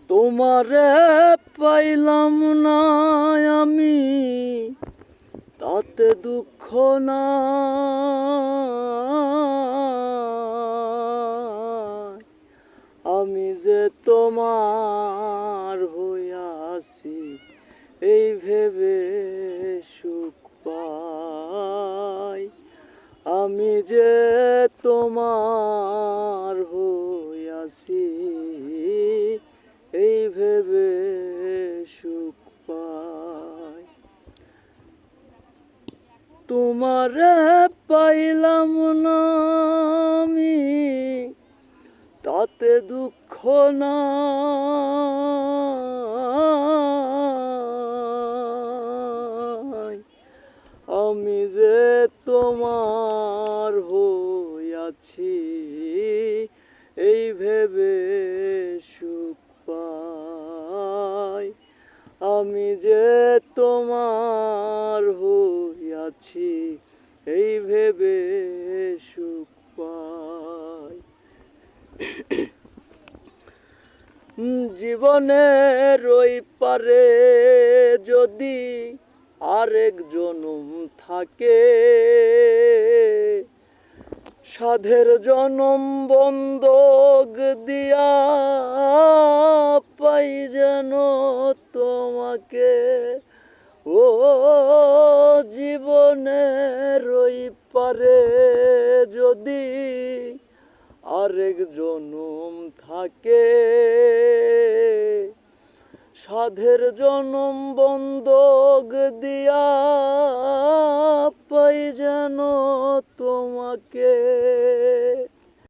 তোমারে পাইলাম না আমি, তাতে দুঃখ নাই। আমি যে তোমার হইয়াছি, এই ভেবে সুখ পাই। আমি যে তোমার হইয়াছি, এই ভেবে সুখ পাই। তোমারে পাইলাম না আমি, তাতে দুঃখ নাই। আমি যে তোমার হইয়াছি, এই ভেবে সুখ পাই। আমি যে তোমার হইয়াছি, এই ভেবে সুখ পাই। জীবনের ওই পারে যদি আরেক জনম থাকে, সাধের জনম বন্ধক দিয়া পাই যেন তোমাকে। ও জীবনের ওই পারে যদি আরেক জনম থাকে, সাধের জনম বন্ধক দিয়া পাই যেন তোমাকে।